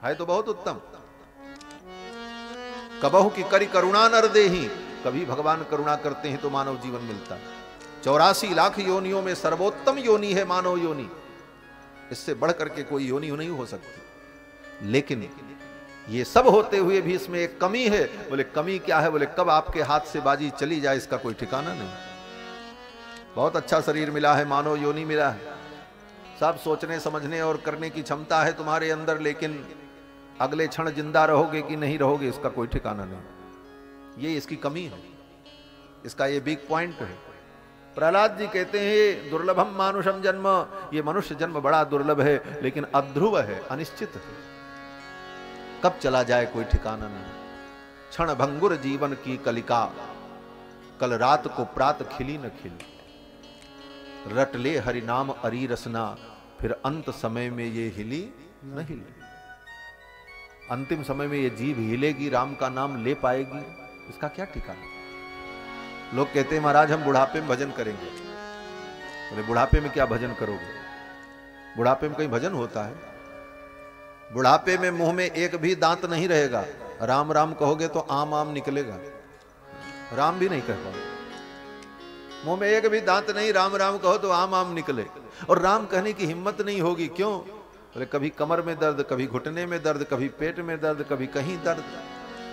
है तो बहुत उत्तम। कबहु की करी करुणा नर देही, कभी भगवान करुणा करते हैं तो मानव जीवन मिलता है। 84 लाख योनियों में सर्वोत्तम योनि है मानव योनि, इससे बढ़ करके कोई योनि नहीं हो सकती। लेकिन ये सब होते हुए भी इसमें एक कमी है। बोले कमी क्या है? बोले कब आपके हाथ से बाजी चली जाए इसका कोई ठिकाना नहीं। बहुत अच्छा शरीर मिला है, मानव योनि मिला है, सब सोचने समझने और करने की क्षमता है तुम्हारे अंदर, लेकिन अगले क्षण जिंदा रहोगे कि नहीं रहोगे इसका कोई ठिकाना नहीं। ये इसकी कमी है, इसका ये बिग पॉइंट है। प्रहलाद जी कहते हैं दुर्लभम मानुषम जन्म, ये मनुष्य जन्म बड़ा दुर्लभ है, लेकिन अध्रुव है, अनिश्चित है, कब चला जाए कोई ठिकाना नहीं। क्षण भंगुर जीवन की कलिका, कल रात को प्रात खिली न खिली, रट ले हरि नाम अरी रसना, फिर अंत समय में ये हिली न हिली। अंतिम समय में ये जीव हिलेगी, राम का नाम ले पाएगी, इसका क्या ठिकाना। लोग कहते हैं महाराज हम बुढ़ापे में भजन करेंगे। बोले बुढ़ापे में क्या भजन करोगे? बुढ़ापे में कहीं भजन होता है? बुढ़ापे में मुंह में एक भी दांत नहीं रहेगा, राम राम कहोगे तो आम आम निकलेगा, राम भी नहीं कह पाओगे। मुंह में एक भी दांत नहीं, राम राम कहो तो आम आम निकले, और राम कहने की हिम्मत नहीं होगी। क्यों? बोले कभी कमर में दर्द, कभी घुटने में दर्द, कभी पेट में दर्द, कभी कहीं दर्द।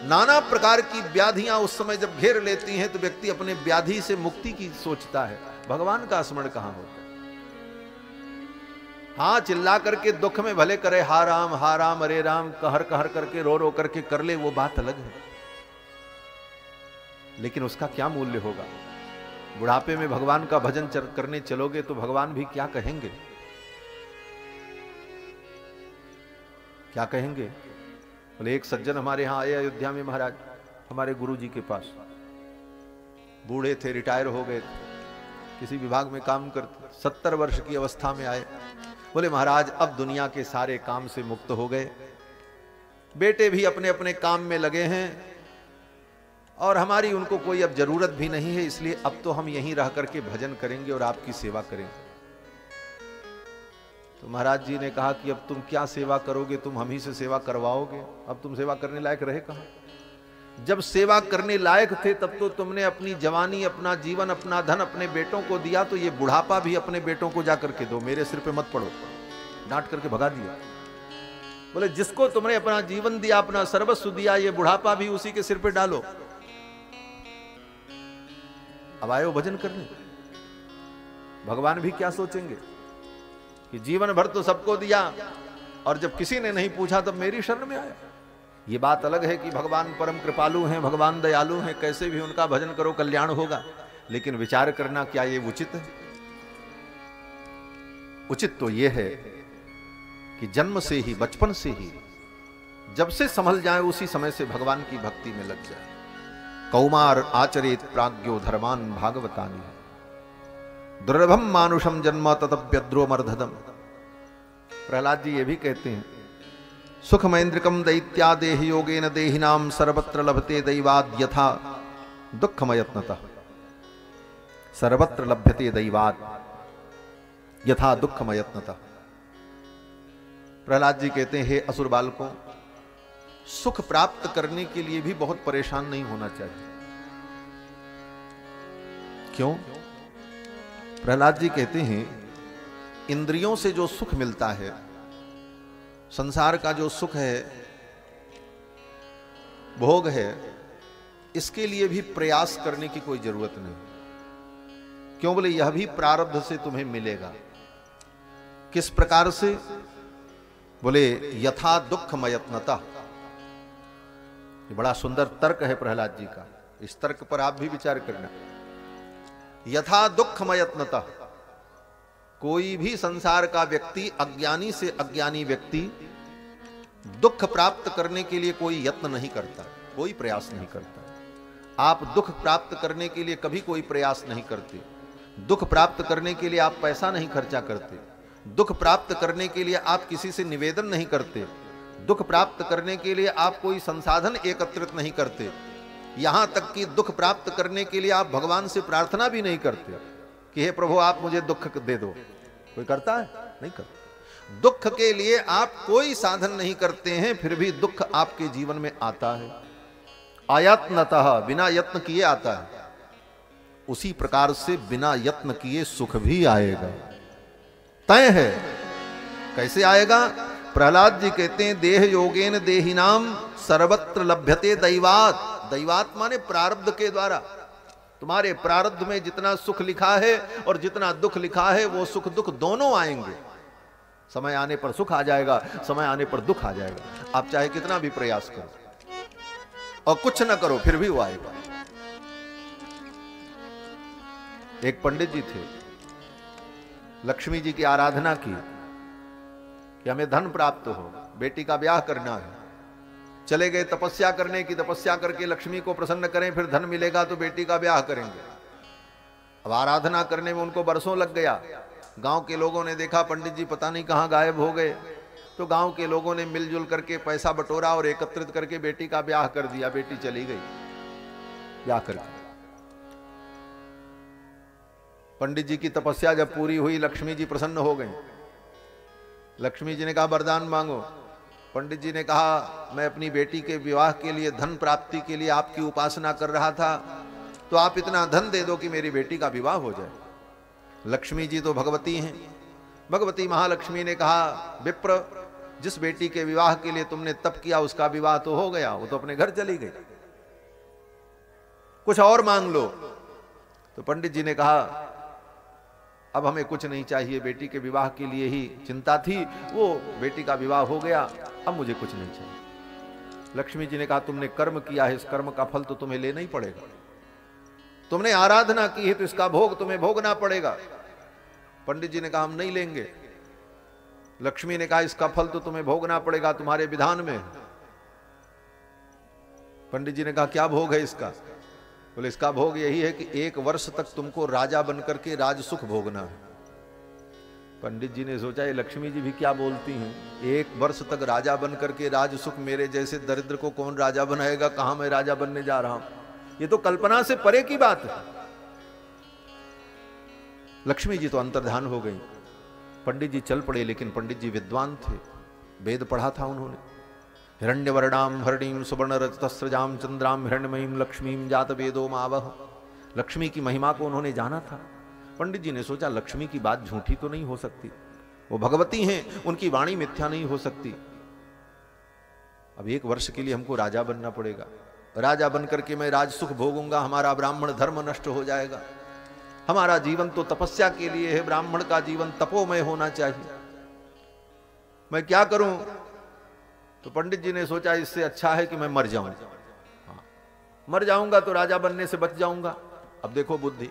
नाना प्रकार की व्याधियां उस समय जब घेर लेती हैं तो व्यक्ति अपने व्याधि से मुक्ति की सोचता है, भगवान का स्मरण कहां होता है। हाँ चिल्ला करके दुख में भले करे हा राम अरे राम, कहर कहर करके रो रो करके कर ले, वो बात अलग है, लेकिन उसका क्या मूल्य होगा? बुढ़ापे में भगवान का भजन करने चलोगे तो भगवान भी क्या कहेंगे? क्या कहेंगे? बोले एक सज्जन हमारे यहां आए अयोध्या में महाराज, हमारे गुरु जी के पास, बूढ़े थे, रिटायर हो गए थे, किसी विभाग में काम करते, 70 वर्ष की अवस्था में आए। बोले महाराज अब दुनिया के सारे काम से मुक्त हो गए, बेटे भी अपने अपने काम में लगे हैं, और हमारी उनको कोई अब जरूरत भी नहीं है, इसलिए अब तो हम यहीं रह करके भजन करेंगे और आपकी सेवा करेंगे। तो महाराज जी ने कहा कि अब तुम क्या सेवा करोगे, तुम हम ही से सेवा करवाओगे, अब तुम सेवा करने लायक रहे कहां? जब सेवा करने लायक थे तब तो तुमने अपनी जवानी, अपना जीवन, अपना धन अपने बेटों को दिया, तो ये बुढ़ापा भी अपने बेटों को जाकर के दो, मेरे सिर पे मत पड़ो। डांट करके भगा दिया। बोले जिसको तुमने अपना जीवन दिया, अपना सर्वस्व दिया, ये बुढ़ापा भी उसी के सिर पे डालो। अब आयो भजन करने, भगवान भी क्या सोचेंगे कि जीवन भर तो सबको दिया और जब किसी ने नहीं पूछा तब मेरी शरण में आया। ये बात अलग है कि भगवान परम कृपालु हैं, भगवान दयालु हैं, कैसे भी उनका भजन करो कल्याण होगा, लेकिन विचार करना क्या ये उचित है? उचित तो ये है कि जन्म से ही, बचपन से ही, जब से संभल जाए उसी समय से भगवान की भक्ति में लग जाए। कौमार आचरेत प्राज्ञो धर्मान भागवतानि, दुर्लभम मानुषम जन्म ततप्यद्रो मर्धदम। प्रहलाद जी ये भी कहते हैं सुखमैन्द्रिकम दैत्या देह योगेन देहिनाम सर्वत्र लभते दैवाद यथा दुःखमयत्नतः, सर्वत्र लभ्यते दैवाद यथा दुःखमयत्नतः। प्रहलाद जी कहते हैं हे असुर बालकों, सुख प्राप्त करने के लिए भी बहुत परेशान नहीं होना चाहिए। क्यों? प्रहलाद जी कहते हैं इंद्रियों से जो सुख मिलता है, संसार का जो सुख है, भोग है, इसके लिए भी प्रयास करने की कोई जरूरत नहीं। क्यों? बोले यह भी प्रारब्ध से तुम्हें मिलेगा। किस प्रकार से? बोले यथा दुःखमयत्नतः। ये बड़ा सुंदर तर्क है प्रहलाद जी का, इस तर्क पर आप भी विचार करना। यथा दुःखमयत्नतः, कोई भी संसार का व्यक्ति, अज्ञानी से अज्ञानी व्यक्ति, दुख प्राप्त करने के लिए कोई यत्न नहीं करता, कोई प्रयास नहीं करता। आप दुख प्राप्त करने के लिए कभी कोई प्रयास नहीं करते। दुख प्राप्त करने के लिए आप पैसा नहीं खर्चा करते। दुख प्राप्त करने के लिए आप किसी से निवेदन नहीं करते। दुख प्राप्त करने के लिए आप कोई संसाधन एकत्रित नहीं करते। यहां तक कि दुख प्राप्त करने के लिए आप भगवान से प्रार्थना भी नहीं करते कि हे प्रभु आप मुझे दुख दे दो। कोई करता है? नहीं करता। दुख के लिए आप कोई साधन नहीं करते हैं, फिर भी दुख आपके जीवन में आता है। आयत्नतः, बिना यत्न किए आता है। उसी प्रकार से बिना यत्न किए सुख भी आएगा, तय है। कैसे आएगा? प्रहलाद जी कहते हैं, देह योगेन देहिनाम सर्वत्र लभ्यते दैवात। दैवात माने प्रारब्ध के द्वारा। तुम्हारे प्रारब्ध में जितना सुख लिखा है और जितना दुख लिखा है, वो सुख दुख दोनों आएंगे। समय आने पर सुख आ जाएगा, समय आने पर दुख आ जाएगा। आप चाहे कितना भी प्रयास करो और कुछ ना करो, फिर भी वो आएगा। एक पंडित जी थे, लक्ष्मी जी की आराधना की कि हमें धन प्राप्त हो, बेटी का ब्याह करना है। चले गए तपस्या करने की, तपस्या करके लक्ष्मी को प्रसन्न करें, फिर धन मिलेगा तो बेटी का ब्याह करेंगे। अब आराधना करने में उनको बरसों लग गया। गांव के लोगों ने देखा पंडित जी पता नहीं कहां गायब हो गए, तो गांव के लोगों ने मिलजुल करके पैसा बटोरा और एकत्रित करके बेटी का ब्याह कर दिया। बेटी चली गई ब्याह करके। पंडित जी की तपस्या जब पूरी हुई, लक्ष्मी जी प्रसन्न हो गई। लक्ष्मी जी ने कहा वरदान मांगो। पंडित जी ने कहा मैं अपनी बेटी के विवाह के लिए, धन प्राप्ति के लिए आपकी उपासना कर रहा था, तो आप इतना धन दे दो कि मेरी बेटी का विवाह हो जाए। लक्ष्मी जी तो भगवती हैं। भगवती महालक्ष्मी ने कहा विप्र, जिस बेटी के विवाह के लिए तुमने तप किया उसका विवाह तो हो गया, वो तो अपने घर चली गई, कुछ और मांग लो। तो पंडित जी ने कहा अब हमें कुछ नहीं चाहिए, बेटी के विवाह के लिए ही चिंता थी, वो बेटी का विवाह हो गया, अब मुझे कुछ नहीं चाहिए। लक्ष्मी जी ने कहा तुमने कर्म किया है, इस कर्म का फल तो तुम्हें लेना ही पड़ेगा। तुमने आराधना की है तो इसका भोग तुम्हें भोगना पड़ेगा। पंडित जी ने कहा हम नहीं लेंगे। लक्ष्मी ने कहा इसका फल तो तुम्हें भोगना पड़ेगा, तुम्हारे विधान में। पंडित जी ने कहा क्या भोग है इसका? बोले इसका भोग यही है कि 1 वर्ष तक तुमको राजा बनकर के राज सुख भोगना है। पंडित जी ने सोचा ये लक्ष्मी जी भी क्या बोलती हैं, 1 वर्ष तक राजा बनकर के राज सुख, मेरे जैसे दरिद्र को कौन राजा बनाएगा, कहां मैं राजा बनने जा रहा हूं, ये तो कल्पना से परे की बात है। लक्ष्मी जी तो अंतर्धान हो गई। पंडित जी चल पड़े, लेकिन पंडित जी विद्वान थे, वेद पढ़ा था उन्होंने। हिरण्यवर्णाम हरणीम सुवर्ण रजतस्रजाम चंद्राम हिरण्यमयीम लक्ष्मीम जात वेदो मावह। लक्ष्मी की महिमा को उन्होंने जाना था। पंडित जी ने सोचा लक्ष्मी की बात झूठी तो नहीं हो सकती, वो भगवती हैं, उनकी वाणी मिथ्या नहीं हो सकती। अब 1 वर्ष के लिए हमको राजा बनना पड़ेगा, राजा बनकर के मैं राज सुख भोगूंगा, हमारा ब्राह्मण धर्म नष्ट हो जाएगा। हमारा जीवन तो तपस्या के लिए है, ब्राह्मण का जीवन तपोमय होना चाहिए, मैं क्या करूं? तो पंडित जी ने सोचा इससे अच्छा है कि मैं मर जाऊं। हाँ, मर जाऊंगा तो राजा बनने से बच जाऊंगा। अब देखो बुद्धि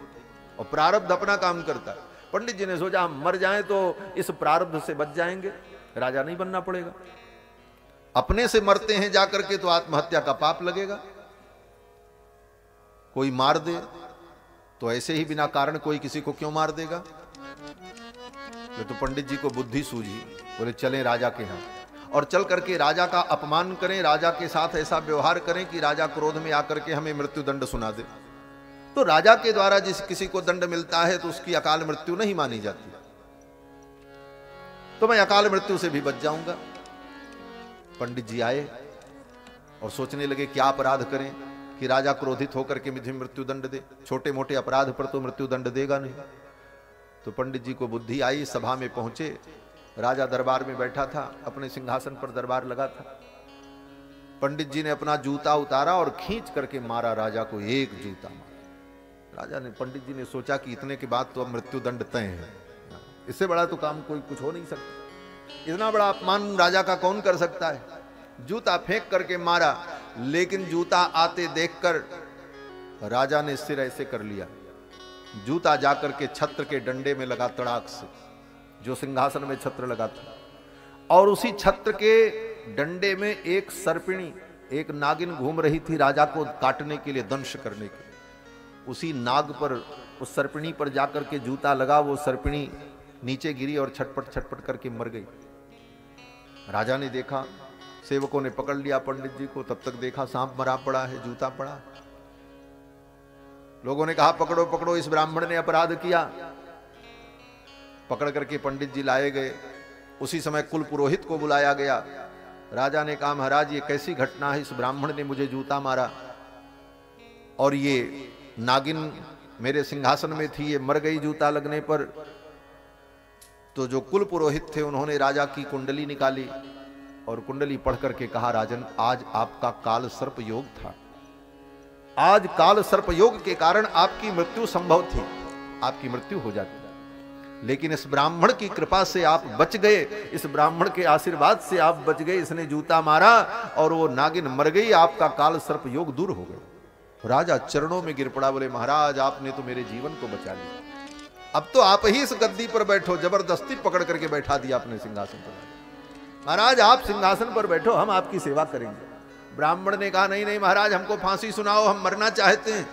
और प्रारब्ध अपना काम करता है। पंडित जी ने सोचा हम मर जाएं तो इस प्रारब्ध से बच जाएंगे, राजा नहीं बनना पड़ेगा। अपने से मरते हैं जाकर के तो आत्महत्या का पाप लगेगा, कोई मार दे तो ऐसे ही बिना कारण कोई किसी को क्यों मार देगा। तो पंडित जी को बुद्धि सूझी, बोले चलें राजा के यहां और चल करके राजा का अपमान करें, राजा के साथ ऐसा व्यवहार करें कि राजा क्रोध में आकर के हमें मृत्यु दंड सुना दे। तो राजा के द्वारा जिस किसी को दंड मिलता है तो उसकी अकाल मृत्यु नहीं मानी जाती, तो मैं अकाल मृत्यु से भी बच जाऊंगा। पंडित जी आए और सोचने लगे क्या अपराध करें कि राजा क्रोधित होकर के मुझे मृत्यु दंड दे, छोटे मोटे अपराध पर तो मृत्यु दंड देगा नहीं। तो पंडित जी को बुद्धि आई, सभा में पहुंचे, राजा दरबार में बैठा था, अपने सिंहासन पर दरबार लगा था। पंडित जी ने अपना जूता उतारा और खींच करके मारा राजा को, एक जूता मारा। राजा ने, पंडित जी ने सोचा कि इतने के बाद तो अब मृत्यु दंड तय है, इससे बड़ा तो काम कोई कुछ हो नहीं सकता, इतना बड़ा अपमान राजा का कौन कर सकता है। जूता फेंक करके मारा, लेकिन जूता आते देखकर राजा ने सिर ऐसे कर लिया, जूता जाकर के छत्र के डंडे में लगा तड़ाक से, जो सिंहासन में छत्र लगा था, और उसी छत्र के डंडे में एक सर्पिणी, एक नागिन घूम रही थी राजा को काटने के लिए, दंश करने के। उसी नाग पर, उस सर्पिणी पर जाकर के जूता लगा, वो सर्पिणी नीचे गिरी और छटपट छटपट करके मर गई। राजा ने देखा, सेवकों ने पकड़ लिया पंडित जी को, तब तक देखा सांप मरा पड़ा है, जूता पड़ा। लोगों ने कहा पकड़ो पकड़ो, इस ब्राह्मण ने अपराध किया। पकड़ करके पंडित जी लाए गए उसी समय कुल पुरोहित को बुलाया गया। राजा ने कहा, महाराज ये कैसी घटना है, इस ब्राह्मण ने मुझे जूता मारा और ये नागिन मेरे सिंहासन में थी, ये मर गई जूता लगने पर। तो जो कुल पुरोहित थे उन्होंने राजा की कुंडली निकाली और कुंडली पढ़ करके कहा, राजन आज आपका काल सर्प योग था, आज काल सर्प योग के कारण आपकी मृत्यु संभव थी, आपकी मृत्यु हो जाती, लेकिन इस ब्राह्मण की कृपा से आप बच गए, इस ब्राह्मण के आशीर्वाद से आप बच गए। इसने जूता मारा और वो नागिन मर गई, आपका काल सर्प योग दूर हो गया। राजा चरणों में गिर पड़ा, बोले महाराज आपने तो मेरे जीवन को बचा लिया, अब तो आप ही इस गद्दी पर बैठो। जबरदस्ती पकड़ करके बैठा दिया अपने सिंहासन पर। महाराज आप सिंहासन पर बैठो, हम आपकी सेवा करेंगे। ब्राह्मण ने कहा, नहीं नहीं महाराज हमको फांसी सुनाओ, हम मरना चाहते हैं।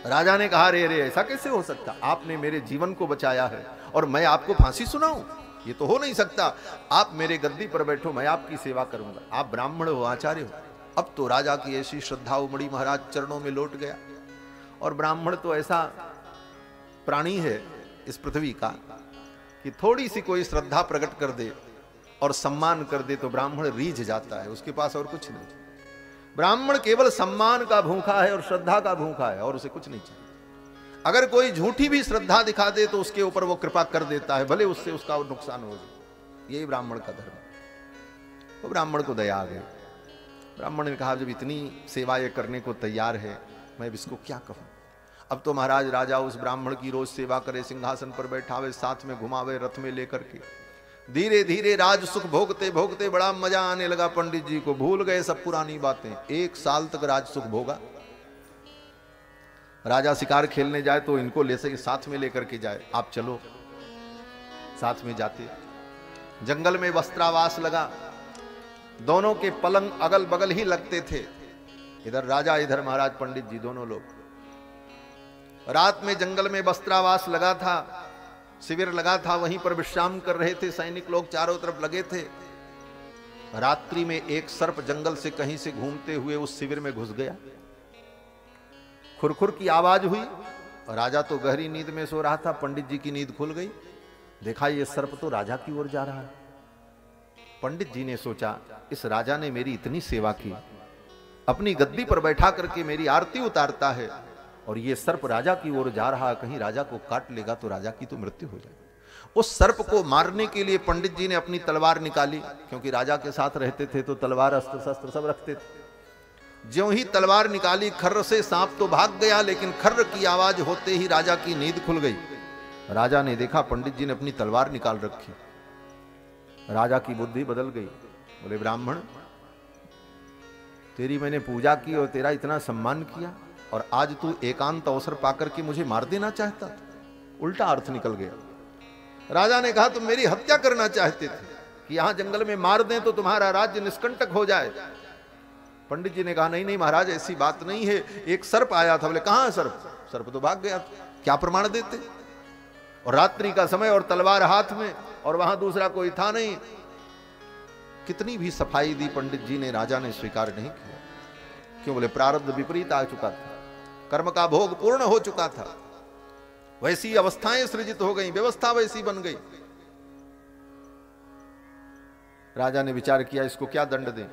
राजा ने कहा, रे रे ऐसा कैसे हो सकता, आपने मेरे जीवन को बचाया है और मैं आपको फांसी सुनाऊं, ये तो हो नहीं सकता। आप मेरे गद्दी पर बैठो, मैं आपकी सेवा करूंगा, आप ब्राह्मण हो, आचार्य हो। अब तो राजा की ऐसी श्रद्धा उमड़ी, महाराज चरणों में लौट गया। और ब्राह्मण तो ऐसा प्राणी है इस पृथ्वी का कि थोड़ी सी कोई श्रद्धा प्रकट कर दे और सम्मान कर दे तो ब्राह्मण रीझ जाता है, उसके पास और कुछ नहीं। ब्राह्मण केवल सम्मान का भूखा है और श्रद्धा का भूखा है और उसे कुछ नहीं चाहिए। अगर कोई झूठी भी श्रद्धा दिखा दे तो उसके ऊपर वो कृपा कर देता है, भले उससे उसका नुकसान हो जाए। यही ब्राह्मण का धर्म है। तो ब्राह्मण को दया आ गई। ब्राह्मण ने कहा, जब इतनी सेवाएं करने को तैयार है, मैं इसको क्या कहूं। अब तो महाराज राजा उस ब्राह्मण की रोज सेवा करे, सिंहासन पर बैठावे, साथ में घुमावे रथ में लेकर के। धीरे धीरे राज सुख भोगते भोगते बड़ा मजा आने लगा पंडित जी को, भूल गए सब पुरानी बातें। 1 साल तक राज सुख भोगा। राजा शिकार खेलने जाए तो इनको ले से साथ में लेकर के जाए, आप चलो, साथ में जाते। जंगल में वस्त्रावास लगा, दोनों के पलंग अगल बगल ही लगते थे, इधर राजा इधर महाराज पंडित जी, दोनों लोग। रात में जंगल में वस्त्रावास लगा था, शिविर लगा था, वहीं पर विश्राम कर रहे थे। सैनिक लोग चारों तरफ लगे थे। रात्रि में एक सर्प जंगल से कहीं से घूमते हुए उस शिविर में घुस गया। खुरखुर की आवाज हुई। राजा तो गहरी नींद में सो रहा था, पंडित जी की नींद खुल गई। देखा ये सर्प तो राजा की ओर जा रहा है। पंडित जी ने सोचा, इस राजा ने मेरी इतनी सेवा की, अपनी गद्दी पर बैठा करके मेरी आरती उतारता है, और ये सर्प राजा की ओर जा रहा है, कहीं राजा को काट लेगा तो राजा की तो मृत्यु हो जाएगी। उस सर्प को मारने के लिए पंडित जी ने अपनी तलवार निकाली, क्योंकि राजा के साथ रहते थे तो तलवार अस्त्र शस्त्र सब रखते थे। ज्यों ही तलवार निकाली, खर्र से सांप तो भाग गया, लेकिन खर्र की आवाज होते ही राजा की नींद खुल गई। राजा ने देखा पंडित जी ने अपनी तलवार निकाल रखी। राजा की बुद्धि बदल गई। बोले, ब्राह्मण तेरी मैंने पूजा की और तेरा इतना सम्मान किया, और आज तू एकांत अवसर पाकर के मुझे मार देना चाहता था। उल्टा अर्थ निकल गया। राजा ने कहा, तुम मेरी हत्या करना चाहते थे कि यहां जंगल में मार दें तो तुम्हारा राज्य निष्कंटक हो जाए। पंडित जी ने कहा, नहीं नहीं महाराज ऐसी बात नहीं है, एक सर्प आया था। बोले, कहां सर्प? सर्प तो भाग गया। क्या प्रमाण देते? और रात्रि का समय और तलवार हाथ में, और वहां दूसरा कोई था नहीं। कितनी भी सफाई दी पंडित जी ने, राजा ने स्वीकार नहीं किया। क्यों? बोले, प्रारब्ध विपरीत आ चुका था, कर्म का भोग पूर्ण हो चुका था, वैसी अवस्थाएं सृजित हो गई, व्यवस्था वैसी बन गई। राजा ने विचार किया, इसको क्या दंड दें।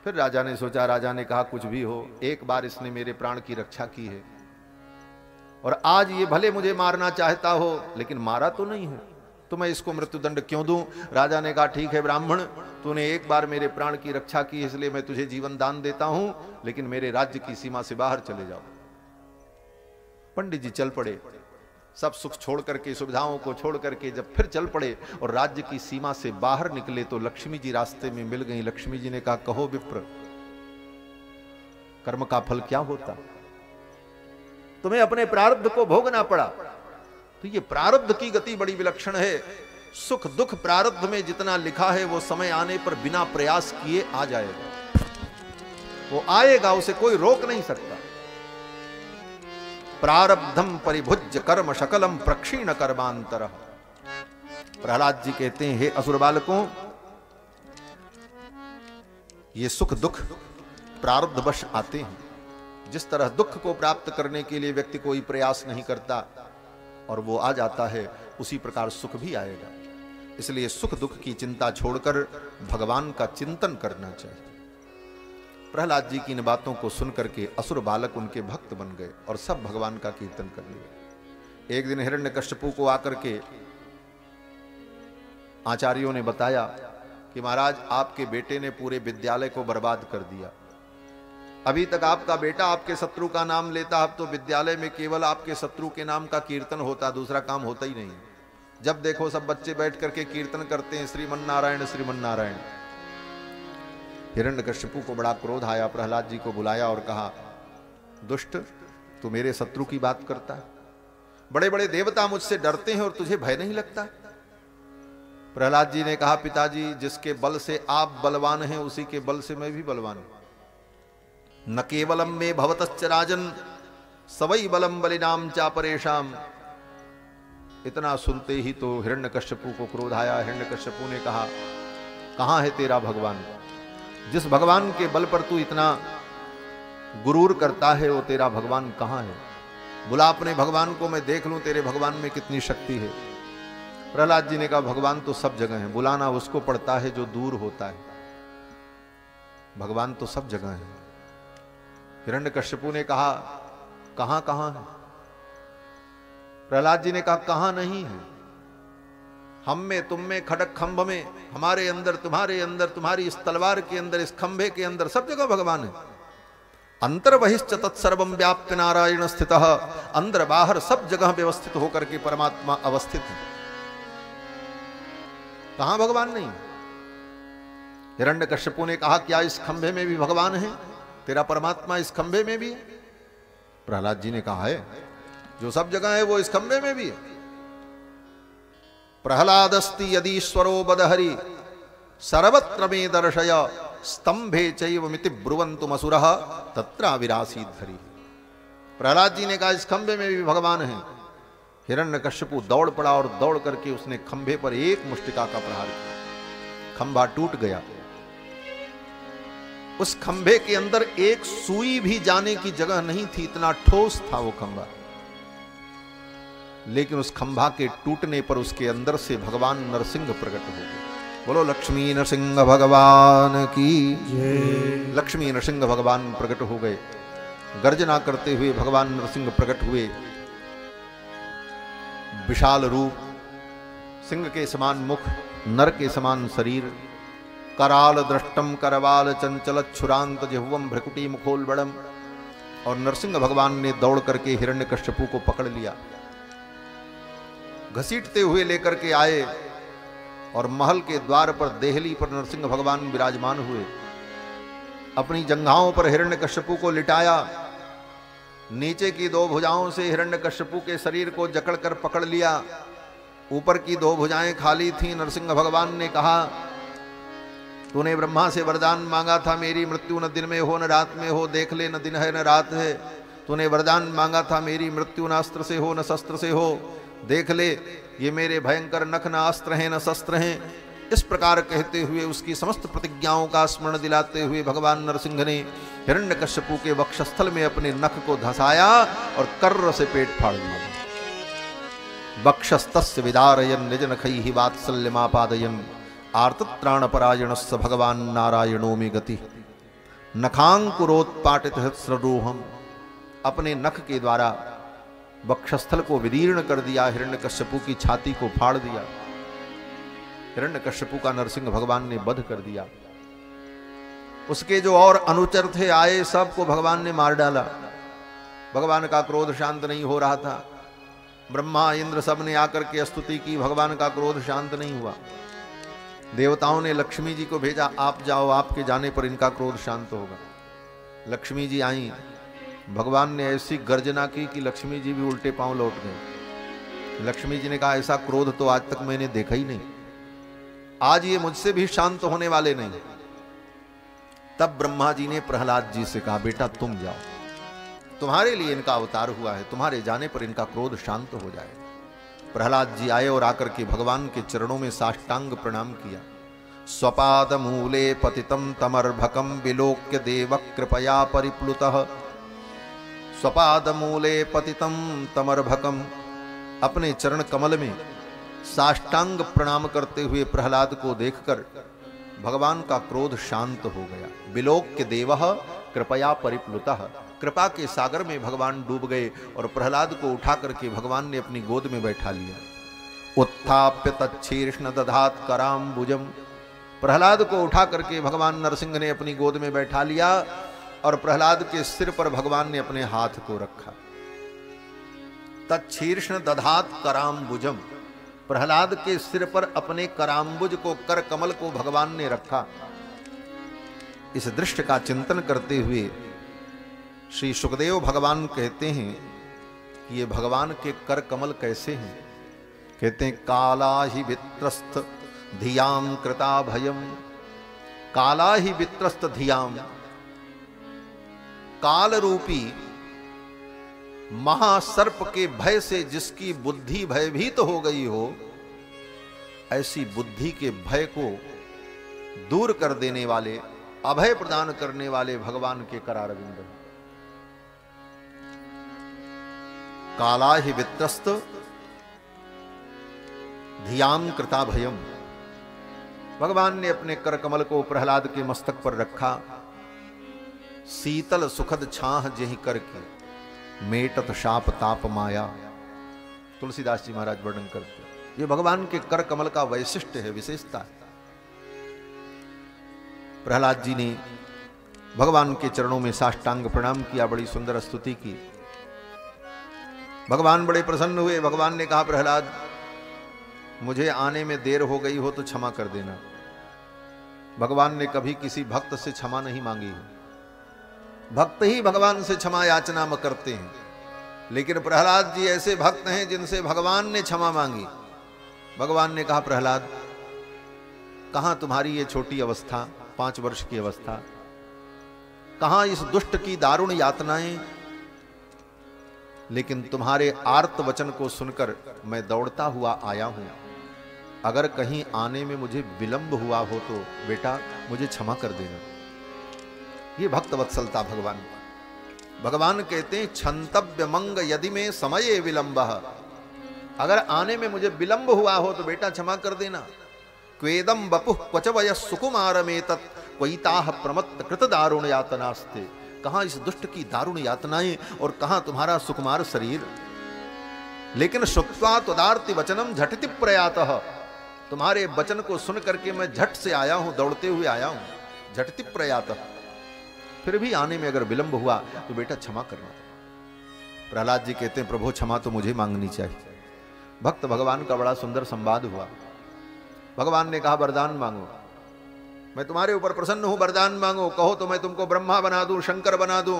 फिर राजा ने सोचा, राजा ने कहा, कुछ भी हो, एक बार इसने मेरे प्राण की रक्षा की है, और आज ये भले मुझे मारना चाहता हो, लेकिन मारा तो नहीं हो, तो मैं इसको मृत्युदंड क्यों दूं। राजा ने कहा, ठीक है ब्राह्मण, तूने एक बार मेरे प्राण की रक्षा की, इसलिए मैं तुझे जीवन दान देता हूं, लेकिन मेरे राज्य की सीमा से बाहर चले जाओ। पंडित जी चल पड़े, सब सुख छोड़ करके, सुविधाओं को छोड़ करके जब फिर चल पड़े और राज्य की सीमा से बाहर निकले तो लक्ष्मी जी रास्ते में मिल गई। लक्ष्मी जी ने कहा, कहो विप्र, कर्म का फल क्या होता? तुम्हें अपने प्रारब्ध को भोगना पड़ा। तो ये प्रारब्ध की गति बड़ी विलक्षण है। सुख दुख प्रारब्ध में जितना लिखा है वो समय आने पर बिना प्रयास किए आ जाएगा, वो आएगा, उसे कोई रोक नहीं सकता। प्रारब्धम परिभुज्य कर्म शकलम प्रक्षीण कर्मांतर। प्रहलाद जी कहते हैं, हे असुर बालकों, ये सुख दुख प्रारब्धवश आते हैं। जिस तरह दुख को प्राप्त करने के लिए व्यक्ति कोई प्रयास नहीं करता और वो आ जाता है, उसी प्रकार सुख भी आएगा। इसलिए सुख दुख की चिंता छोड़कर भगवान का चिंतन करना चाहिए। प्रहलाद जी की इन बातों को सुनकर के असुर बालक उनके भक्त बन गए और सब भगवान का कीर्तन करने लगे। एक दिन हिरण्यकश्यपु को आकर के आचार्यों ने बताया कि महाराज आपके बेटे ने पूरे विद्यालय को बर्बाद कर दिया। अभी तक आपका बेटा आपके शत्रु का नाम लेता, अब तो विद्यालय में केवल आपके शत्रु के नाम का कीर्तन होता, दूसरा काम होता ही नहीं। जब देखो सब बच्चे बैठ करके कीर्तन करते हैं श्रीमन नारायण श्रीमन नारायण। हिरण्यकश्यपु को बड़ा क्रोध आया, प्रहलाद जी को बुलाया और कहा, दुष्ट तू मेरे शत्रु की बात करता है, बड़े बड़े देवता मुझसे डरते हैं और तुझे भय नहीं लगता। प्रहलाद जी ने कहा, पिताजी जिसके बल से आप बलवान हैं उसी के बल से मैं भी बलवान हूं। न केवलम में भवतश्च राजन सवई बलम बलिनाम चापरेशाम। इतना सुनते ही तो हिरण्यकश्यपु को क्रोध आया। हिरण्यकश्यपु ने कहा, कहां है तेरा भगवान? जिस भगवान के बल पर तू इतना गुरूर करता है वो तेरा भगवान कहां है? बुला अपने भगवान को, मैं देख लूं तेरे भगवान में कितनी शक्ति है। प्रहलाद जी ने कहा, भगवान तो सब जगह है, बुलाना उसको पड़ता है जो दूर होता है, भगवान तो सब जगह है। हिरण्यकश्यपु ने कहा, कहां कहां है? प्रहलाद जी ने कहा, कहां नहीं है, हम में तुम में खड़क खंभ में, हमारे अंदर तुम्हारे अंदर, तुम्हारी इस तलवार के अंदर, इस खंभे के अंदर, सब जगह भगवान है। अंतर बहिश्च तत्सर्वं व्याप्य नारायण स्थितः। अंदर बाहर सब जगह व्यवस्थित होकर के परमात्मा अवस्थित है, कहां भगवान नहीं? हिरण्यकश्यपु ने कहा, क्या इस खंभे में भी भगवान है? तेरा परमात्मा इस खंभे में भी है? प्रहलाद जी ने कहा, है, जो सब जगह है वो इस खंभे में भी है। प्रहलादस्ति यदीश्वरो बदहरि सर्वत्र मे दर्शय स्तंभे चैव मिति ब्रुवन्तुम असुरः तत्र विरासीत धरि। प्रहलाद जी ने कहा, इस खंभे में भी भगवान है। हिरण्यकश्यपु दौड़ पड़ा और दौड़ करके उसने खंभे पर एक मुष्टिका का प्रहार किया, खंभा टूट गया। उस खंभे के अंदर एक सुई भी जाने की जगह नहीं थी, इतना ठोस था वो खंभा। लेकिन उस खंभा के टूटने पर उसके अंदर से भगवान नरसिंह प्रकट हो गए। बोलो लक्ष्मी नरसिंह भगवान की जय। लक्ष्मी नरसिंह भगवान प्रकट हो गए, गर्जना करते हुए भगवान नरसिंह प्रकट हुए। विशाल रूप, सिंह के समान मुख, नर के समान शरीर, कराल दृष्टम करवाल चंचल छुरांत जिह्वम भ्रकुटी मुखोलबड़म। और नरसिंह भगवान ने दौड़ करके हिरण्यकश्यपु को पकड़ लिया, घसीटते हुए लेकर के आए और महल के द्वार पर देहली पर नरसिंह भगवान विराजमान हुए। अपनी जंघाओं पर हिरण्यकश्यपु को लिटाया, नीचे की दो भुजाओं से हिरण्यकश्यपु के शरीर को जकड़कर पकड़ लिया। ऊपर की दो भुजाएं खाली थीं। नरसिंह भगवान ने कहा, तूने ब्रह्मा से वरदान मांगा था, मेरी मृत्यु न दिन में हो न रात में हो, देख ले न दिन है न रात है। तूने वरदान मांगा था, मेरी मृत्यु न अस्त्र से हो न शस्त्र से हो, देख ले ये मेरे भयंकर नख न अस्त्र हैं न शस्त्र हैं। इस प्रकार कहते हुए उसकी समस्त प्रतिज्ञाओं का स्मरण दिलाते हुए भगवान नरसिंह ने हिरण्यकश्यपु के वक्षस्थल में अपने नख को धसाया और कर्र से पेट फाड़ दिया। वक्षस्तस्य विदारयन् निज नखैहि वात्सल्यमापादयन् आर्तत्राणपरायणस्य भगवान नारायणो मे गति। नखांकुरोत्पाटित हृत्सरोहम, अपने नख के द्वारा वक्षस्थल को विदीर्ण कर दिया, हिरण्यकश्यपु की छाती को फाड़ दिया। हिरण्यकश्यपु का नरसिंह भगवान ने वध कर दिया। उसके जो और अनुचर थे आए, सबको भगवान ने मार डाला। भगवान का क्रोध शांत नहीं हो रहा था। ब्रह्मा इंद्र सब ने आकर के स्तुति की, भगवान का क्रोध शांत नहीं हुआ। देवताओं ने लक्ष्मी जी को भेजा, आप जाओ, आपके जाने पर इनका क्रोध शांत होगा। लक्ष्मी जी आई, भगवान ने ऐसी गर्जना की कि लक्ष्मी जी भी उल्टे पांव लौट गए। लक्ष्मी जी ने कहा, ऐसा क्रोध तो आज तक मैंने देखा ही नहीं, आज ये मुझसे भी शांत होने वाले नहीं। तब ब्रह्मा जी ने प्रहलाद जी से कहा, बेटा तुम जाओ, तुम्हारे लिए इनका अवतार हुआ है, तुम्हारे जाने पर इनका क्रोध शांत हो जाए। प्रहलाद जी आए और आकर के भगवान के चरणों में साष्टांग प्रणाम किया। स्वपाद मूले पतितम तमर्भकम विलोक्य देव कृपया परिप्लुतः। स्वपाद मूले पतितम तमर्भकम, अपने चरण कमल में साष्टांग प्रणाम करते हुए प्रहलाद को देखकर भगवान का क्रोध शांत हो गया। विलोक्य देवः कृपया परिप्लुतः, कृपा के सागर में भगवान डूब गए और प्रहलाद को उठा करके भगवान ने अपनी गोद में बैठा लिया। उत्थाप्य तच्छीर्ष्ण दधात कराम्बुजम, प्रहलाद को उठा करके भगवान नरसिंह ने अपनी गोद में बैठा लिया और प्रहलाद के सिर पर भगवान ने अपने हाथ को रखा। तच्छीर्ष्ण दधात कराम्बुजम, प्रहलाद के सिर पर अपने कराम्बुज को, कर कमल को भगवान ने रखा। इस दृश्य का चिंतन करते हुए श्री सुखदेव भगवान कहते हैं कि ये भगवान के कर कमल कैसे हैं। कहते हैं काला ही वित्रस्त धियाम कृता भयम, काला ही वित्रस्त धियाम, काल रूपी महासर्प के भय से जिसकी बुद्धि भयभीत हो गई हो, ऐसी बुद्धि के भय को दूर कर देने वाले, अभय प्रदान करने वाले भगवान के करारविंद। काला ही वित्रस्त धियाम कृता भयम, भगवान ने अपने कर कमल को प्रहलाद के मस्तक पर रखा। शीतल सुखद छाह जेहि करके मेटत शाप ताप माया, तुलसीदास जी महाराज वर्णन करते हैं। ये भगवान के कर कमल का वैशिष्ट्य है, विशेषता है। प्रहलाद जी ने भगवान के चरणों में साष्टांग प्रणाम किया, बड़ी सुंदर स्तुति की। भगवान बड़े प्रसन्न हुए। भगवान ने कहा प्रहलाद मुझे आने में देर हो गई हो तो क्षमा कर देना। भगवान ने कभी किसी भक्त से क्षमा नहीं मांगी है, भक्त ही भगवान से क्षमा याचना में करते हैं, लेकिन प्रहलाद जी ऐसे भक्त हैं जिनसे भगवान ने क्षमा मांगी। भगवान ने कहा प्रहलाद कहां तुम्हारी ये छोटी अवस्था, 5 वर्ष की अवस्था, कहां इस दुष्ट की दारुण यातनाएं, लेकिन तुम्हारे आर्त वचन को सुनकर मैं दौड़ता हुआ आया हूं। अगर कहीं आने में मुझे विलंब हुआ हो तो बेटा मुझे क्षमा कर देना। ये भक्त वत्सलता भगवान। भगवान कहते हैं क्षंतव्य मंग यदि में समय विलंबः, अगर आने में मुझे विलंब हुआ हो तो बेटा क्षमा कर देना। क्वेदम बपुः क्वच वयः सुकुमारमेतत् क्वैताः प्रमत्त कृत दारुण यातनास्ते, कहां इस दुष्ट की दारुण यातनाएं और कहां तुम्हारा सुकुमार शरीर। लेकिन श्रुत्वा त्वदार्ति वचनम झटिति प्रयातः, तुम्हारे वचन को सुन करके मैं झट से आया हूं, दौड़ते हुए आया हूं। झटिति प्रयातः, फिर भी आने में अगर विलंब हुआ तो बेटा क्षमा करना। प्रहलाद जी कहते हैं प्रभु क्षमा तो मुझे मांगनी चाहिए। भक्त भगवान का बड़ा सुंदर संवाद हुआ। भगवान ने कहा वरदान मांगो, मैं तुम्हारे ऊपर प्रसन्न हूं, वरदान मांगो। कहो तो मैं तुमको ब्रह्मा बना दूं, शंकर बना दूं।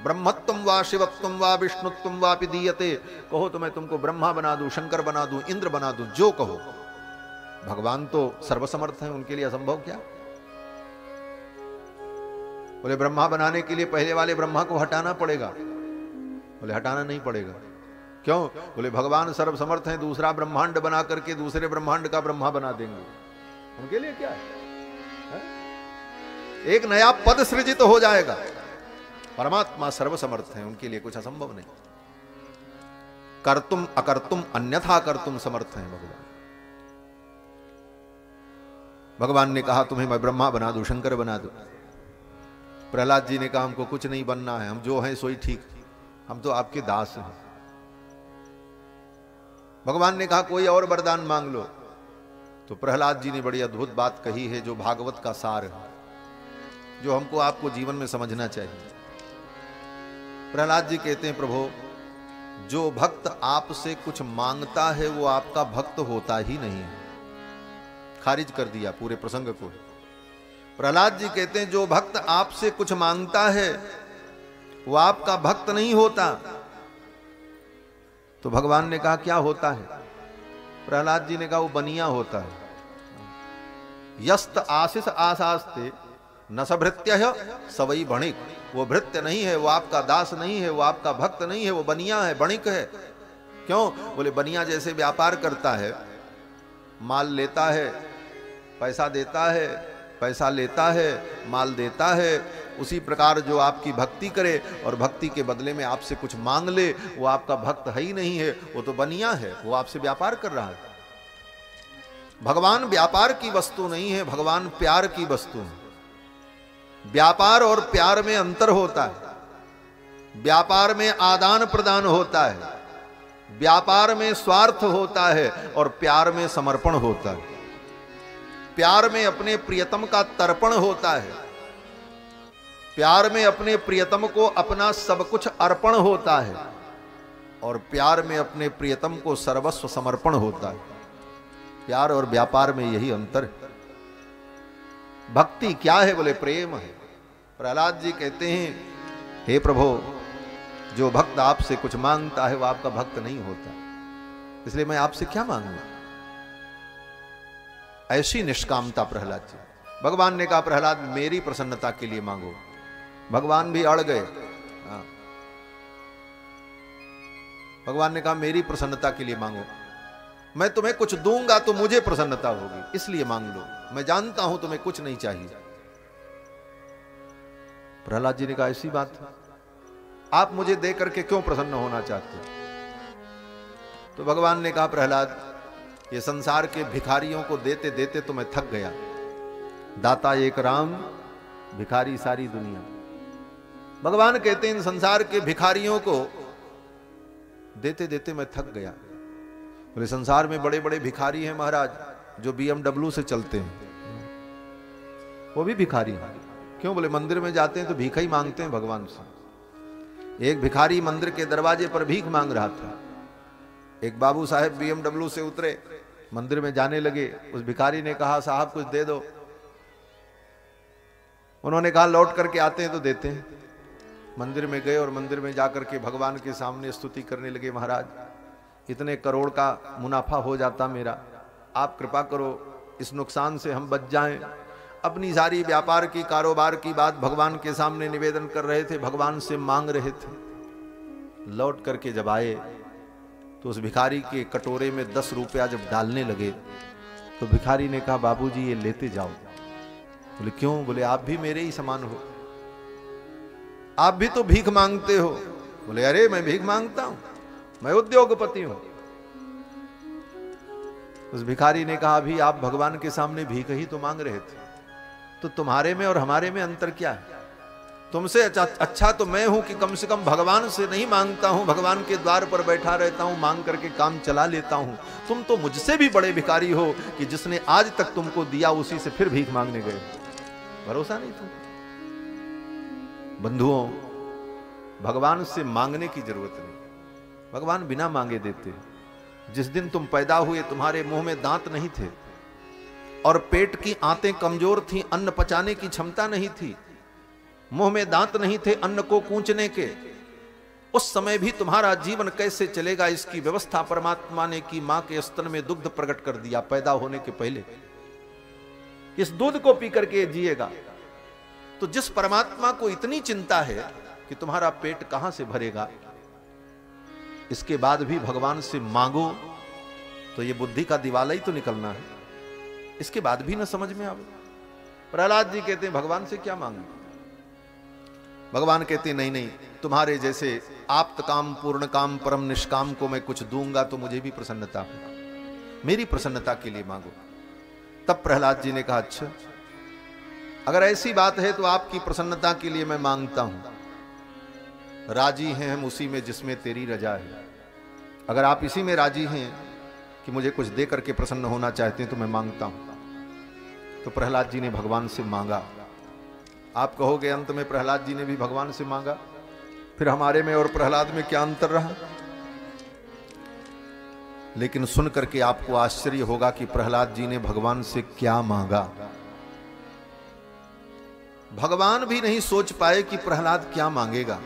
ब्रह्मत्वम वा शिवत्वम वा विष्णुत्वम वापि दीयते, कहो तो मैं तुमको ब्रह्मा बना दूं, शंकर बना दूं, इंद्र बना दूं, जो कहो। भगवान तो सर्वसमर्थ हैं, उनके लिए असंभव क्या। बोले ब्रह्मा बनाने के लिए पहले वाले ब्रह्मा को हटाना पड़ेगा। बोले हटाना नहीं पड़ेगा। क्यों? बोले भगवान सर्वसमर्थ हैं, दूसरा ब्रह्मांड बना करके दूसरे ब्रह्मांड का ब्रह्मा बना देंगे। उनके लिए क्या है? एक नया पद सृजित हो जाएगा। परमात्मा सर्वसमर्थ हैं, उनके लिए कुछ असंभव नहीं। कर्तुम अकर्तुम अन्यथा कर्तुम समर्थ हैं भगवान। भगवान ने कहा तुम्हें मैं ब्रह्मा बना दूं, शंकर बना दूं। प्रहलाद जी ने कहा हमको कुछ नहीं बनना है, हम जो हैं सोई ठीक, हम तो आपके दास हैं। भगवान ने कहा कोई और वरदान मांग लो। तो प्रहलाद जी ने बड़ी अद्भुत बात कही है, जो भागवत का सार है, जो हमको आपको जीवन में समझना चाहिए। प्रहलाद जी कहते हैं प्रभु जो भक्त आपसे कुछ मांगता है वो आपका भक्त होता ही नहीं है। खारिज कर दिया पूरे प्रसंग को। प्रहलाद जी कहते हैं जो भक्त आपसे कुछ मांगता है वो आपका भक्त नहीं होता। तो भगवान ने कहा क्या होता है? प्रहलाद जी ने कहा वो बनिया होता है। यस्त आशीष आशास्ते न सभृत्य सवई बणिक, वो भृत्य नहीं है, वो आपका दास नहीं है, वो आपका भक्त नहीं है, वो बनिया है, बणिक है। क्यों? बोले बनिया जैसे व्यापार करता है, माल लेता है, पैसा देता है, पैसा लेता है, माल देता है, उसी प्रकार जो आपकी भक्ति करे और भक्ति के बदले में आपसे कुछ मांग ले, वो आपका भक्त है ही नहीं है, वो तो बनिया है, वो आपसे व्यापार कर रहा है। भगवान व्यापार की वस्तु नहीं है, भगवान प्यार की वस्तु है। व्यापार और प्यार में अंतर होता है। व्यापार में आदान प्रदान होता है, व्यापार में स्वार्थ होता है और प्यार में समर्पण होता है। प्यार में अपने प्रियतम का तर्पण होता है, प्यार में अपने प्रियतम को अपना सब कुछ अर्पण होता है और प्यार में अपने प्रियतम को सर्वस्व समर्पण होता है। प्यार और व्यापार में यही अंतर है। भक्ति क्या है? बोले प्रेम है। प्रहलाद जी कहते हैं, हे प्रभु, जो भक्त आपसे कुछ मांगता है वो आपका भक्त नहीं होता, इसलिए मैं आपसे क्या मांगूं? ऐसी निष्कामता प्रहलाद जी। भगवान ने कहा, प्रहलाद मेरी प्रसन्नता के लिए मांगो। भगवान भी अड़ गए। भगवान ने कहा, मेरी प्रसन्नता के लिए मांगो, मैं तुम्हें कुछ दूंगा तो मुझे प्रसन्नता होगी, इसलिए मांग लो, मैं जानता हूं तुम्हें कुछ नहीं चाहिए। प्रहलाद जी ने कहा, ऐसी बात है, आप मुझे दे करके क्यों प्रसन्न होना चाहते हो? तो भगवान ने कहा, प्रहलाद, ये संसार के भिखारियों को देते देते तो मैं थक गया। दाता एक राम, भिखारी सारी दुनिया। भगवान कहते हैं, इन संसार के भिखारियों को देते देते मैं थक गया। बोले, संसार में बड़े बड़े भिखारी हैं महाराज, जो BMW से चलते हैं, वो भी भिखारी हैं। क्यों? बोले, मंदिर में जाते हैं तो भीख ही मांगते हैं भगवान से। एक भिखारी मंदिर के दरवाजे पर भीख मांग रहा था। एक बाबू साहब BMW से उतरे, मंदिर में जाने लगे। उस भिखारी ने कहा, साहब कुछ दे दो। उन्होंने कहा, लौट करके आते हैं तो देते हैं। मंदिर में गए और मंदिर में जाकर के भगवान के सामने स्तुति करने लगे, महाराज इतने करोड़ का मुनाफा हो जाता मेरा, आप कृपा करो इस नुकसान से हम बच जाएं। अपनी सारी व्यापार की, कारोबार की बात भगवान के सामने निवेदन कर रहे थे, भगवान से मांग रहे थे। लौट करके जब आए तो उस भिखारी के कटोरे में 10 रुपया जब डालने लगे तो भिखारी ने कहा, बाबूजी ये लेते जाओ। बोले, क्यों? बोले, आप भी मेरे ही समान हो, आप भी तो भीख मांगते हो। बोले, अरे मैं भीख मांगता हूं, मैं उद्योगपति हूं। उस भिखारी ने कहा, अभी आप भगवान के सामने भीख ही तो मांग रहे थे, तो तुम्हारे में और हमारे में अंतर क्या है? तुमसे अच्छा तो मैं हूं कि कम से कम भगवान से नहीं मांगता हूं, भगवान के द्वार पर बैठा रहता हूं, मांग करके काम चला लेता हूं। तुम तो मुझसे भी बड़े भिखारी हो कि जिसने आज तक तुमको दिया उसी से फिर भीख मांगने गए। भरोसा नहीं तुम। बंधुओं, भगवान से मांगने की जरूरत नहीं, भगवान बिना मांगे देते। जिस दिन तुम पैदा हुए तुम्हारे मुंह में दांत नहीं थे और पेट की आंतें कमजोर थीं, अन्न पचाने की क्षमता नहीं थी, मुंह में दांत नहीं थे अन्न को कूंचने के, उस समय भी तुम्हारा जीवन कैसे चलेगा इसकी व्यवस्था परमात्मा ने की। मां के स्तन में दुग्ध प्रकट कर दिया पैदा होने के पहले, इस दूध को पी करके जिएगा। तो जिस परमात्मा को इतनी चिंता है कि तुम्हारा पेट कहां से भरेगा, इसके बाद भी भगवान से मांगो तो ये बुद्धि का दिवाला ही तो निकलना है। इसके बाद भी ना समझ में आवे। प्रहलाद जी कहते हैं, भगवान से क्या मांगे? भगवान कहते हैं, नहीं नहीं, तुम्हारे जैसे आप्त काम, पूर्ण काम, परम निष्काम को मैं कुछ दूंगा तो मुझे भी प्रसन्नता होगा, मेरी प्रसन्नता के लिए मांगो। तब प्रहलाद जी ने कहा, अच्छा अगर ऐसी बात है तो आपकी प्रसन्नता के लिए मैं मांगता हूं। राजी हैं हम उसी में जिसमें तेरी रजा है। अगर आप इसी में राजी हैं कि मुझे कुछ दे करके प्रसन्न होना चाहते हैं तो मैं मांगता हूं। तो प्रहलाद जी ने भगवान से मांगा। आप कहोगे अंत में प्रहलाद जी ने भी भगवान से मांगा, फिर हमारे में और प्रहलाद में क्या अंतर रहा? लेकिन सुन करके आपको आश्चर्य होगा कि प्रहलाद जी ने भगवान से क्या मांगा। भगवान भी नहीं सोच पाए कि प्रहलाद क्या मांगेगा।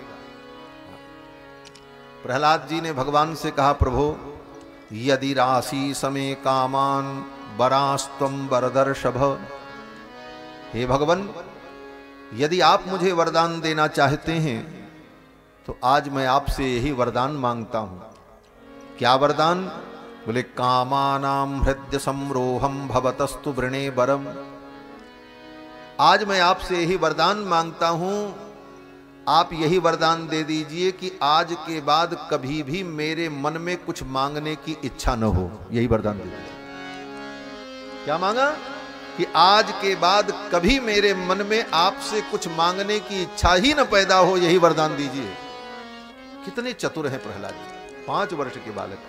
प्रहलाद जी ने भगवान से कहा, प्रभु यदि राशि समय कामान वरास्तम वरदर्शभ। हे भगवान, यदि आप मुझे वरदान देना चाहते हैं तो आज मैं आपसे यही वरदान मांगता हूं। क्या वरदान? बोले, कामानाम हृदय संरोहम भवतस्तु वृणे वरम। आज मैं आपसे यही वरदान मांगता हूं, आप यही वरदान दे दीजिए कि आज के बाद कभी भी मेरे मन में कुछ मांगने की इच्छा न हो। यही वरदान दे दीजिए। क्या मांगा? कि आज के बाद कभी मेरे मन में आपसे कुछ मांगने की इच्छा ही न पैदा हो। यही वरदान दीजिए। कितने चतुर हैं प्रहलाद जी, 5 वर्ष के बालक।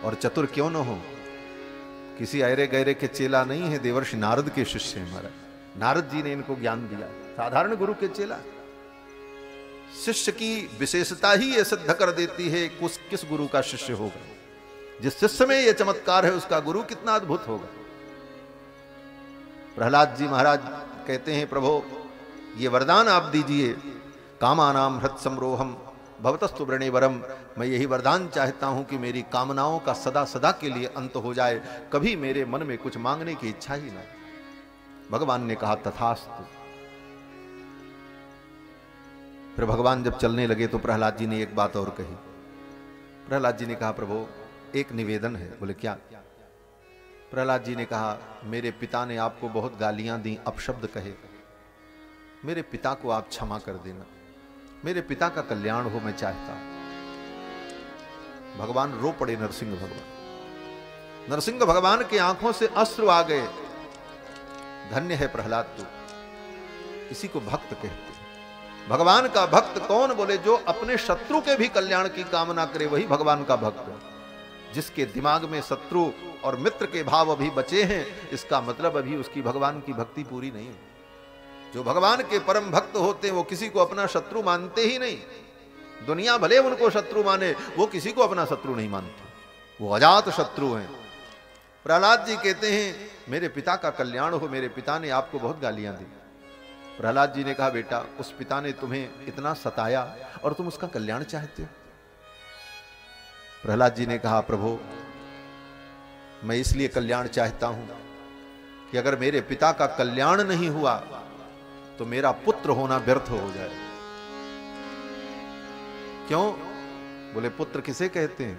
और चतुर क्यों न हो, किसी ऐरे गहरे के चेला नहीं है, देवर्षि नारद के शिष्य हैं महाराज। नारद जी ने इनको ज्ञान दिया, साधारण गुरु के चेला। शिष्य की विशेषता ही यह सिद्ध कर देती है किस गुरु का शिष्य होगा। जिस शिष्य में यह चमत्कार है उसका गुरु कितना अद्भुत होगा। प्रहलाद जी महाराज कहते हैं, प्रभु ये वरदान आप दीजिए, कामानाम हृत समरोहम भवतस्तु वृणेवरम। मैं यही वरदान चाहता हूं कि मेरी कामनाओं का सदा सदा के लिए अंत हो जाए, कभी मेरे मन में कुछ मांगने की इच्छा ही ना। भगवान ने कहा तथास्तु। फिर भगवान जब चलने लगे तो प्रहलाद जी ने एक बात और कही। प्रहलाद जी ने कहा, प्रभु एक निवेदन है। बोले क्या? प्रहलाद जी ने कहा, मेरे पिता ने आपको बहुत गालियां दी, अपशब्द कहे, मेरे पिता को आप क्षमा कर देना। मेरे पिता का कल्याण हो मैं चाहता हूं। भगवान रो पड़े। नरसिंह भगवान, नरसिंह भगवान की आंखों से अश्रु आ गए। धन्य है प्रहलाद तू, इसी को भक्त कहते हैं। भगवान का भक्त कौन? बोले जो अपने शत्रु के भी कल्याण की कामना करे, वही भगवान का भक्त है। जिसके दिमाग में शत्रु और मित्र के भाव अभी बचे हैं, इसका मतलब अभी उसकी भगवान की भक्ति पूरी नहीं है। जो भगवान के परम भक्त होते हैं वो किसी को अपना शत्रु मानते ही नहीं। दुनिया भले उनको शत्रु माने, वो किसी को अपना शत्रु नहीं मानते, वो अजात शत्रु हैं। प्रहलाद जी कहते हैं, मेरे पिता का कल्याण हो, मेरे पिता ने आपको बहुत गालियां दी। प्रहलाद जी ने कहा, बेटा उस पिता ने तुम्हें इतना सताया और तुम उसका कल्याण चाहते हो? प्रहलाद जी ने कहा, प्रभु मैं इसलिए कल्याण चाहता हूं कि अगर मेरे पिता का कल्याण नहीं हुआ तो मेरा पुत्र होना व्यर्थ हो जाए। क्यों? बोले पुत्र किसे कहते हैं?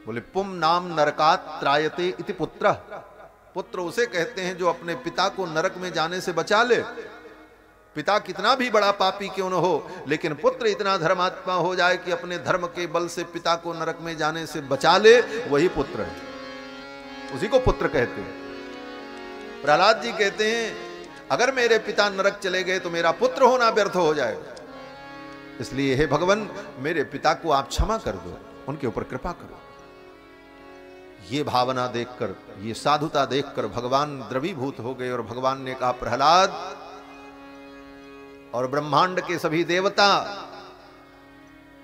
बोले पुम नाम नरकात त्रायते इति पुत्र। पुत्र उसे कहते हैं जो अपने पिता को नरक में जाने से बचा ले। पिता कितना भी बड़ा पापी क्यों न हो, लेकिन पुत्र इतना धर्मात्मा हो जाए कि अपने धर्म के बल से पिता को नरक में जाने से बचा ले, वही पुत्र है, उसी को पुत्र कहते हैं। प्रहलाद जी कहते हैं, अगर मेरे पिता नरक चले गए तो मेरा पुत्र होना व्यर्थ हो जाएगा। इसलिए हे भगवान, मेरे पिता को आप क्षमा कर दो, उनके ऊपर कृपा करो। ये भावना देखकर, ये साधुता देखकर भगवान द्रवीभूत हो गए और भगवान ने कहा, प्रहलाद और ब्रह्मांड के सभी देवता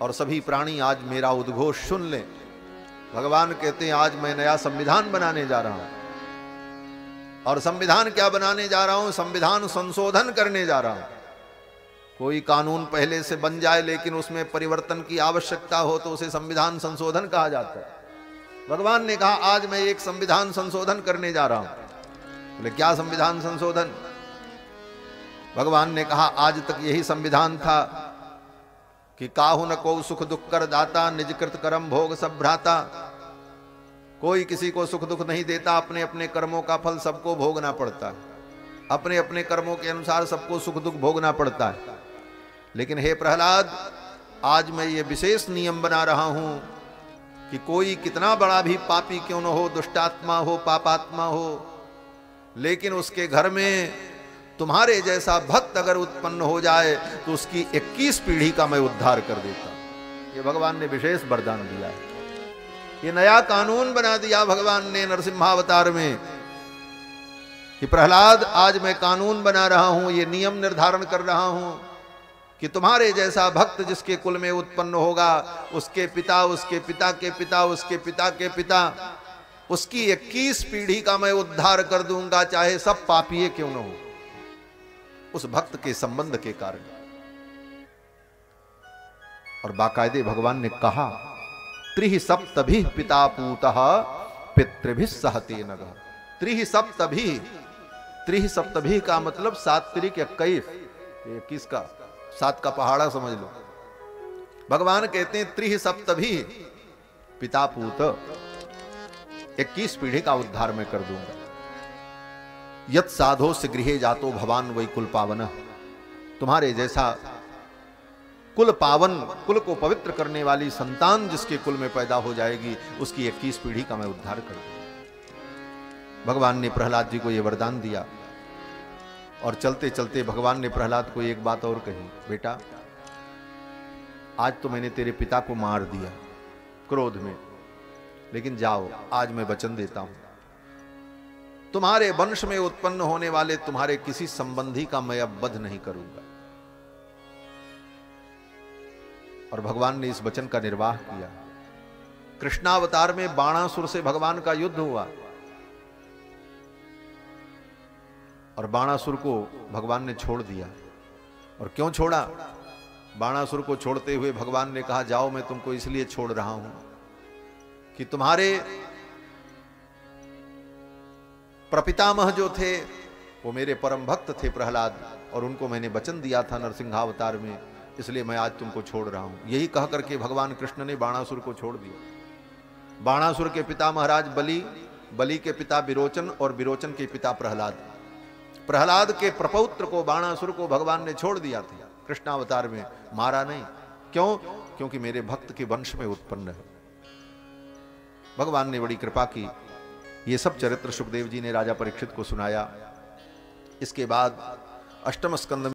और सभी प्राणी आज मेरा उद्घोष सुन लें। भगवान कहते हैं, आज मैं नया संविधान बनाने जा रहा हूं। और संविधान क्या बनाने जा रहा हूं? संविधान संशोधन करने जा रहा हूं। कोई कानून पहले से बन जाए लेकिन उसमें परिवर्तन की आवश्यकता हो तो उसे संविधान संशोधन कहा जाता है। भगवान ने कहा, आज मैं एक संविधान संशोधन करने जा रहा हूं। बोले क्या संविधान संशोधन? भगवान ने कहा, आज तक यही संविधान था कि काहू न को सुख दुख कर दाता, निज कृत कर्म भोग सब भ्राता। कोई किसी को सुख दुख नहीं देता, अपने अपने कर्मों का फल सबको भोगना पड़ता है, अपने अपने कर्मों के अनुसार सबको सुख दुख भोगना पड़ता है। लेकिन हे प्रहलाद, आज मैं ये विशेष नियम बना रहा हूं कि कोई कितना बड़ा भी पापी क्यों न हो, दुष्टात्मा हो, पापात्मा हो, लेकिन उसके घर में तुम्हारे जैसा भक्त अगर उत्पन्न हो जाए तो उसकी 21 पीढ़ी का मैं उद्धार कर देता हूं। ये भगवान ने विशेष वरदान दिया है। ये नया कानून बना दिया भगवान ने नरसिम्हावतार में कि प्रहलाद, आज मैं कानून बना रहा हूं, ये नियम निर्धारण कर रहा हूं कि तुम्हारे जैसा भक्त जिसके कुल में उत्पन्न होगा, उसके पिता, उसके पिता के पिता, उसके पिता के पिता, उसकी 21 पीढ़ी का मैं उद्धार कर दूंगा, चाहे सब पापी क्यों न हो, उस भक्त के संबंध के कारण। और बाकायदे भगवान ने कहा, त्रिहि सप्तभिः पिता पूतः पितृभिः सहते नगः। त्रिहि सप्तभिः, त्रिहि सप्तभिः का मतलब 7 त्रिक 21 का 7 का पहाड़ा समझ लो। भगवान कहते हैं त्रिहि सप्तभिः पिता पूत, 21 पीढ़ी का उद्धार मैं कर दूंगा। यत साधो से गृहे जातो भवान वही कुल पावन। तुम्हारे जैसा कुल पावन, कुल को पवित्र करने वाली संतान जिसके कुल में पैदा हो जाएगी, उसकी 21 पीढ़ी का मैं उद्धार कर दूंगा। भगवान ने प्रहलाद जी को यह वरदान दिया। और चलते चलते भगवान ने प्रहलाद को एक बात और कही, बेटा आज तो मैंने तेरे पिता को मार दिया क्रोध में, लेकिन जाओ, आज मैं वचन देता हूं, तुम्हारे वंश में उत्पन्न होने वाले तुम्हारे किसी संबंधी का मैं अब वध नहीं करूंगा। और भगवान ने इस वचन का निर्वाह किया। कृष्णावतार में बाणासुर से भगवान का युद्ध हुआ और बाणासुर को भगवान ने छोड़ दिया। और क्यों छोड़ा? बाणासुर को छोड़ते हुए भगवान ने कहा, जाओ मैं तुमको इसलिए छोड़ रहा हूं कि तुम्हारे प्रपितामह जो थे वो मेरे परम भक्त थे प्रहलाद, और उनको मैंने वचन दिया था नरसिंहावतार में, इसलिए मैं आज तुमको छोड़ रहा हूं। यही कह करके भगवान कृष्ण ने बाणासुर को छोड़ दिया। बाणासुर के पिता महाराज बलि, बलि के पिता विरोचन, और विरोचन के पिता प्रहलाद। प्रहलाद के प्रपौत्र को, बाणासुर को भगवान ने छोड़ दिया था कृष्णावतार में, मारा नहीं। क्यों? क्योंकि मेरे भक्त के वंश में उत्पन्न है। भगवान ने बड़ी कृपा की। ये सब चरित्र सुखदेव जी ने राजा परीक्षित को सुनाया। इसके बाद अष्टम स्कंद